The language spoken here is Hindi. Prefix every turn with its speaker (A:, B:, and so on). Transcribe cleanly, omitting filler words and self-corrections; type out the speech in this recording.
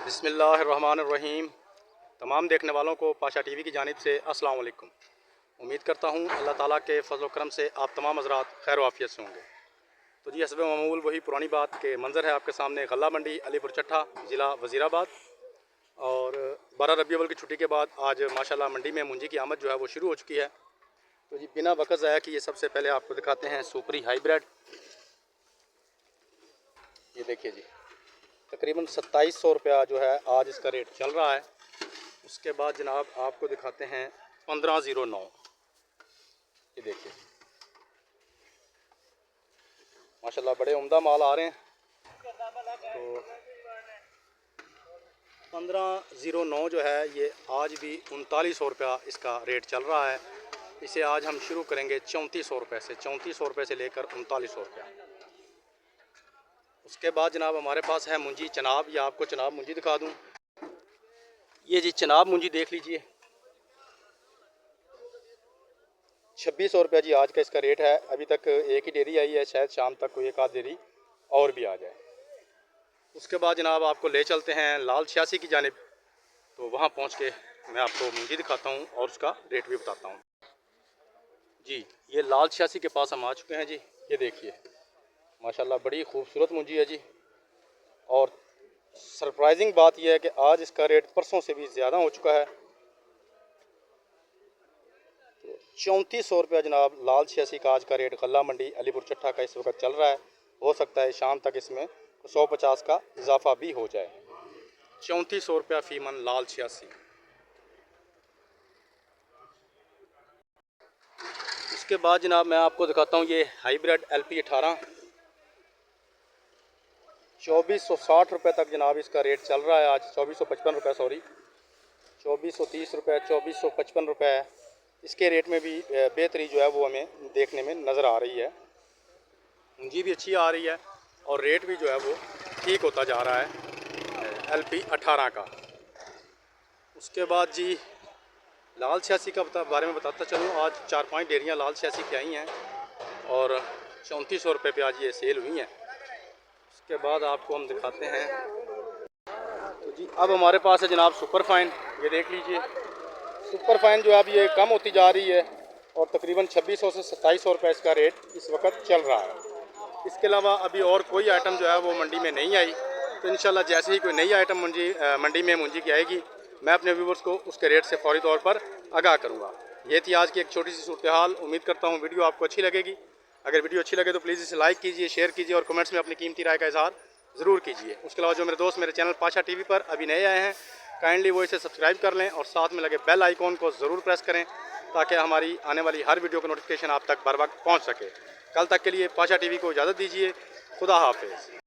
A: बिस्मिल्लाहिर्रहमानिर्रहीम। तमाम देखने वालों को पाशा टीवी की जानिब से अस्सलाम वालेकुम। उम्मीद करता हूँ अल्लाह ताला के फजल करम से आप तमाम हज़रात खैर वाफियत से होंगे। तो जी हस्ब मामूल वही पुरानी बात के मंज़र है आपके सामने। गल्ला मंडी अलीपुर चट्ठा, ज़िला वज़ीराबाद। और 12 रबी अव्वल की छुट्टी के बाद आज माशाल्लाह मंडी में मुंजी की आमद जो है वो शुरू हो चुकी है। तो जी बिना वक़्त ज़ाया किए सबसे पहले आपको दिखाते हैं सुपरी हाईब्रिड। ये देखिए जी, तकरीबन 2700 रुपया जो है आज इसका रेट चल रहा है। उसके बाद जनाब आपको दिखाते हैं 1509। ये देखिए माशाल्लाह बड़े उम्दा माल आ रहे हैं। तो 1509 जो है ये आज भी 3900 रुपया इसका रेट चल रहा है। इसे आज हम शुरू करेंगे 3400 रुपये से, 3400 रुपये से लेकर 3900 रुपया। उसके बाद जनाब हमारे पास है मुंजी चनाब। या आपको चनाब मुंजी दिखा दूं। ये जी चनाब मुंजी देख लीजिए, 2600 रुपया जी आज का इसका रेट है। अभी तक एक ही डेरी आई है, शायद शाम तक कोई एक आध डेरी और भी आ जाए। उसके बाद जनाब आपको ले चलते हैं लाल 86 की जानिब। तो वहाँ पहुँच के मैं आपको मुंजी दिखाता हूँ और उसका रेट भी बताता हूँ। जी ये लाल 86 के पास हम आ चुके हैं जी। ये देखिए माशाल्लाह बड़ी खूबसूरत मुंजी है जी। और सरप्राइजिंग बात यह है कि आज इसका रेट परसों से भी ज़्यादा हो चुका है। 3400 रुपया जनाब लाल 86 का आज का रेट गल्ला मंडी अलीपुर चट्ठा का इस वक्त चल रहा है। हो सकता है शाम तक इसमें 150 का इजाफा भी हो जाए। 3400 रुपया फ़ी मन लाल 86। इसके बाद जनाब मैं आपको दिखाता हूँ ये हाईब्रिड LP 18, 2460 रुपये तक जनाब इसका रेट चल रहा है आज। 2455 रुपये, सॉरी 2430 रुपये, 2455 रुपये। इसके रेट में भी बेहतरी जो है वो हमें देखने में नज़र आ रही है। मुंजी भी अच्छी आ रही है और रेट भी जो है वो ठीक होता जा रहा है LP 18 का। उसके बाद जी लाल 86 का बारे में बताता चलूँ। आज 4-5 डेरियाँ लाल 86 की आई हैं और 3400 रुपये पे आज ये सेल हुई हैं। उसके बाद आपको हम दिखाते हैं। तो जी अब हमारे पास है जनाब सुपर फाइन। ये देख लीजिए सुपर फाइन जो है अब ये कम होती जा रही है और तकरीबन 2600 से 2700 रुपये इसका रेट इस वक्त चल रहा है। इसके अलावा अभी और कोई आइटम जो है वो मंडी में नहीं आई। तो इंशाल्लाह जैसे ही कोई नई आइटम मंडी में मुंजी की आएगी मैं अपने व्यूवर्स को उसके रेट से फौरी तौर पर आगाह करूँगा। ये थी आज की एक छोटी सी सूरत हाल। उम्मीद करता हूँ वीडियो आपको अच्छी लगेगी। अगर वीडियो अच्छी लगे तो प्लीज़ इसे लाइक कीजिए, शेयर कीजिए और कमेंट्स में अपनी कीमती राय का इजहार ज़रूर कीजिए। उसके अलावा जो मेरे दोस्त मेरे चैनल पाशा टीवी पर अभी नए आए हैं काइंडली वो इसे सब्सक्राइब कर लें और साथ में लगे बेल आइकॉन को ज़रूर प्रेस करें ताकि हमारी आने वाली हर वीडियो का नोटिफिकेशन आप तक बर वक्त पहुँच सके। कल तक के लिए पाशा टीवी को इजाज़त दीजिए। खुदा हाफिज़।